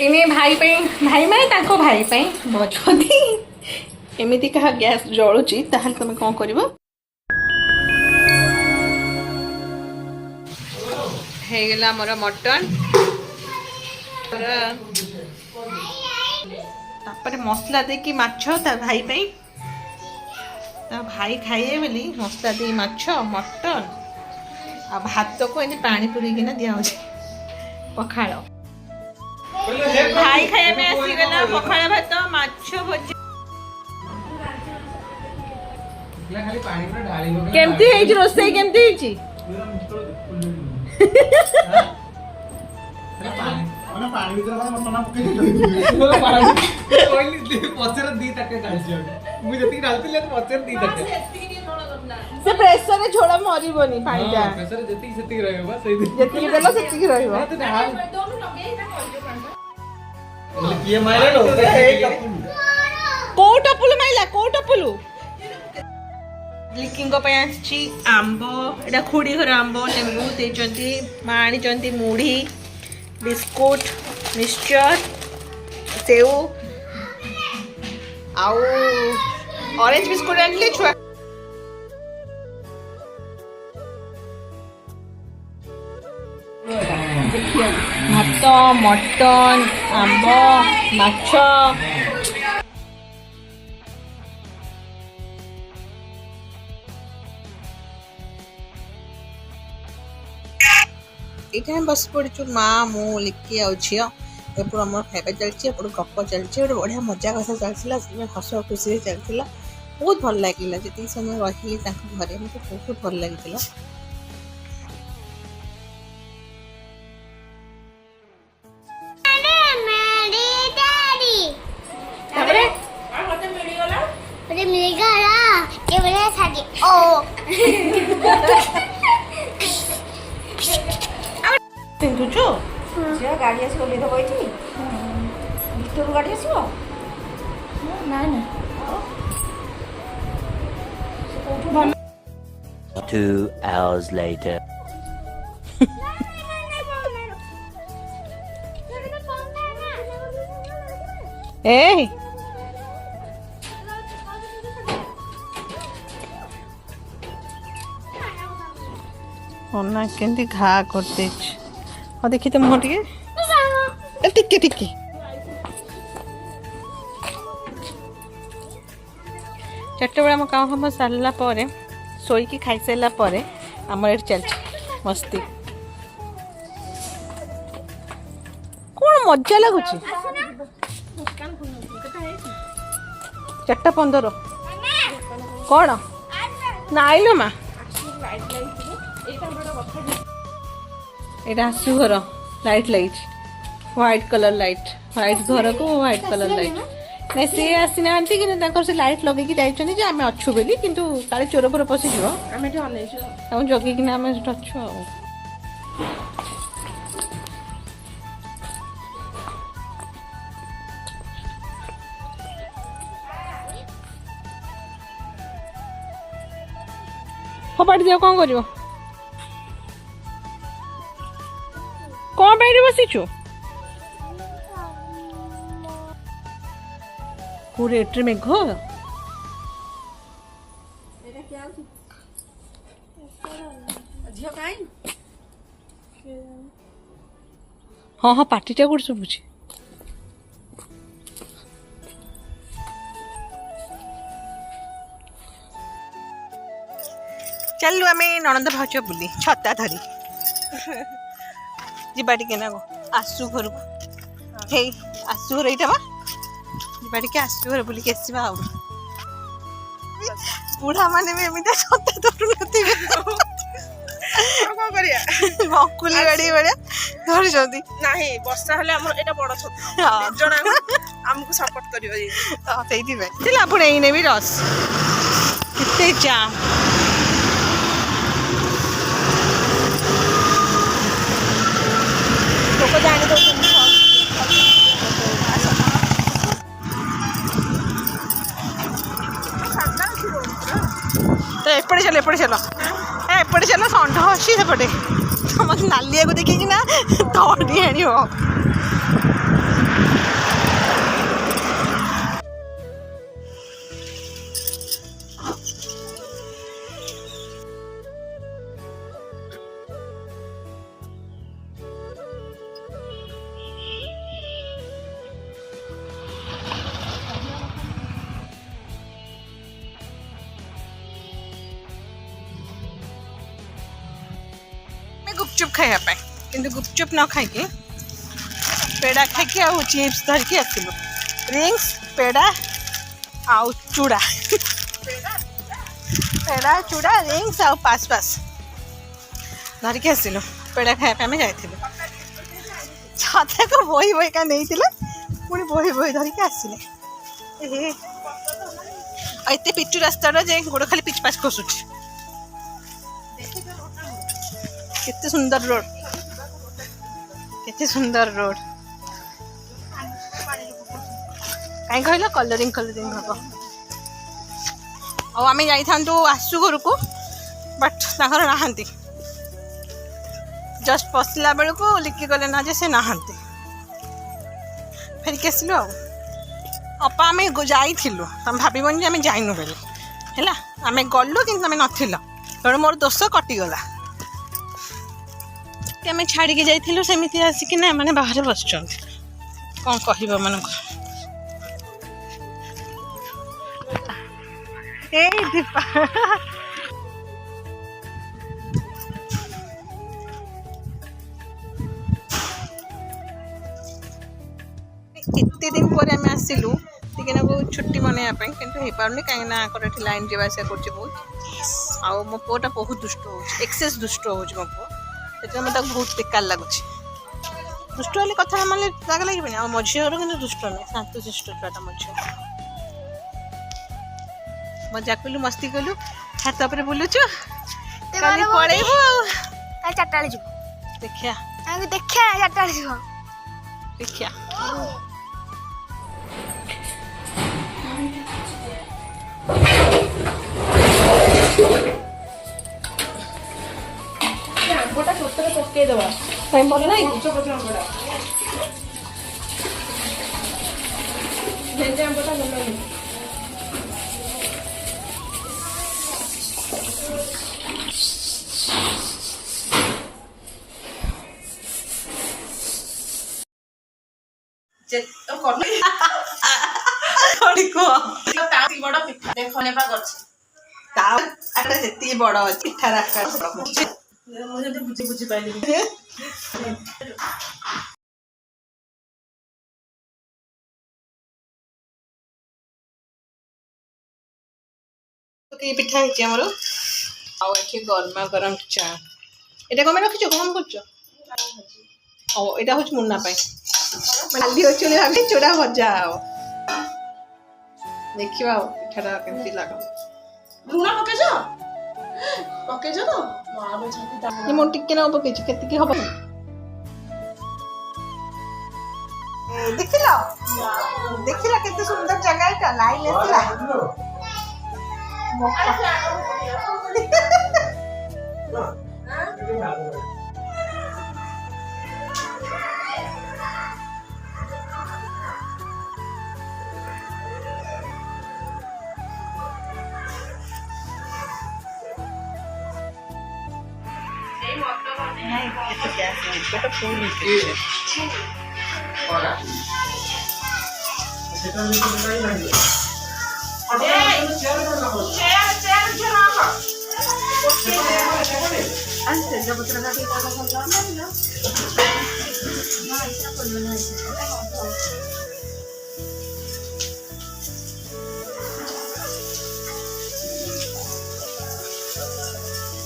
इने भाई पे भाई माने ताको भाई पे बजदी एमिति कहा गैस जळुची ताहल तुम कोन करबो हे गेला मोर मटन तापर मसला दे कि माछ ता भाई पे ता भाई खाइए बोली मसला दे माछ मटन आ भात को एने पानी पुरी किना दिया होची पखाळ भाई खाइए में आसी गला पखाळ भात माछ भजी केमती है रोसई केमती है से प्रेशर रे छोड़ा मरिबोनी पानीटा प्रेशर जति जति रहबा सही जति देला सेति रहबा किए मारे लो कोटा पुल माइला कोटा पुल लिकिंग को पे आंब एटा खुड़ी घर आंब लेमु देचंती माणी चंती मुढ़ी बिस्कुट मिक्सचर सेव आउ ऑरेंज बिस्कुट आनले छुआ भात मटन आंब माछ ये बस पड़ू माँ मु लिखी आ झी एपड़ आम खाଇବା चलती एपड़ गप चलती गोटे बढ़िया मजा कथा चलता हस खुशी चलता बहुत भल लगे जी समय रही घरे मत बहुत भल लगी पिंधुचु झियो गाड़ी आस ओल्लै देव ये भितर गाड़ी आसो ना ना 2 hours later. ए केंती घा करते हाँ देखी तो मुह टिके टिके चारटे बेला आम काम हम सारा पर शोक खाई सारा आम ये चलती मस्ती कौन मजा लगुच 4:15 कौन ना आइल माँ এটা আসু ঘর light light white colour light white ঘর কো হোয়াইট কলর লাইট না সে আসি না আন্টি কিন্তু তাকর সে লাইট লগাই কি যাইছনি যে আমি অଛୁ বেলি কিন্তু কালে চোর পরে পসি ଯିବ ଆମେ এটি অনেইছো আমি জগি কিনা ଆମେ অଛୁ ফপাড়ি দিও কোন করিব कौन बैठ बसीचु पूरे एट्री में घो हाँ हाँ पार्टी टा गुड़ सुबुची चलू आम ननंद भाज बुली छता धरी जीवा टिके ना आसु घर को हे आसु घर यहाँ जीवा टिके आसु घर बुलिक आसवा बुढ़ा माने भी एमती छता धरू नकुली गाड़ी भाया धरी नहीं वर्षा हेले हमर एटा बड़ छता जणा हमको सपोर्ट करियो से पुणे भी रस कितने जाम लोग जाने तो एपटे चलो एपटे चलो षंढ अच्छी सेपटे तुम नालिया को देखिकी ना दौड़ी आण गुपचुप खाइबा किंतु गुपचुप न खाइके पेड़ा खाइके आउ चिप्स धरिकी आसलु रिंग्स पेड़ा आउ चूड़ा पेड़ा चूड़ा रिंग्स आउ पास पास धरिकी आसलु पेड़ा खाइबा आम जाइलु छाता को बोही बोही का नहीं पुणी बोही बोही धरिकी आसिले एत पिचु रास्ता जे गोड़ खाली पिच पाच खसुच केते सुंदर रोड केते सुंदर रोड कहीं कहल कलरिंग कलरिंग हम और आम जाइथांतु आसु घर को बट नहांती जस्ट पशिला बेलू को लिखि गले ना जे से नहांती फेरिक आसलु अपा आम जाइलु तुम भावन जे आम जाइनु बोली है आम गलु कि तुम नथिल तेणु मोर दोष कटिगला आम छाड़ी जाइलु सेमती आसिक मैंने बाहर बस कौन कह मन दीपा एते दिन पर आम आसिलु टिके छुट्टी मनवाई कि हो पारे कहीं लाइन जावास कर बहुत आउ मो पुआटा बहुत दुष्ट हो एक्सेस दुष्ट हो मो पु से मतलब बहुत बेकार लगुच दुष्ट हेल्ले कथा माने राग लगे आ मो झीर कि दुष्ट नहीं शांतशिष्ट छुआटा मो झी मजा कलु मस्ती कलु छात पर बुलुचु काली पड़ेबु चारटा देखिया देखिया चारटा देखिया आंबटा छोटे पकई दवा भल ना आंबटा भल बड़ पिठार बुझी पाइली पिठा आमर आखि गरमा गरम चा एटा कम रखी गरम कर मुन्ना खाली अच्छे भाभी चूड़ा भजा देखा पिठाटा केमती लग लुण पकेज तो मुझे टिके ना पकई के हम देखिल देखिला केते सुंदर जगह एटा लाइन एतला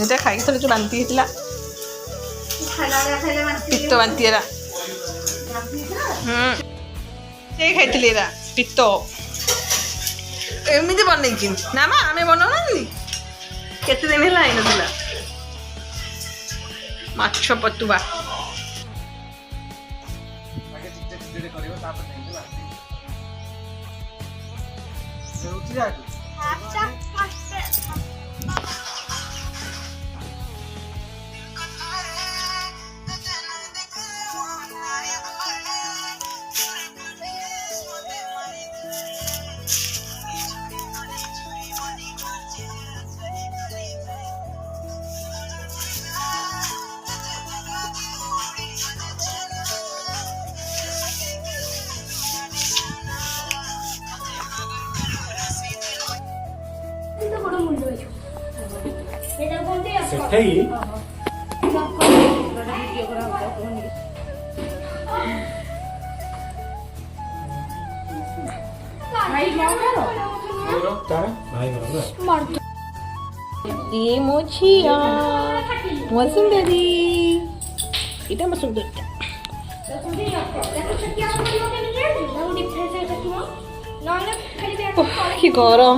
এটা খাই থলে যে বান্তি হইতলা পিত্ত বান্তি এরা সেই খাইଥିଲି এরা পিত্ত এমনি বনাইছি না মা আমি বনাওনি কেতে দিন হেলা আইনଥିଲା মাছ পতুয়া ସେଠେଇ ভিডিও করা হবে ये मोचिया वसुंधरी এটা আমার সুন্দর কি গরম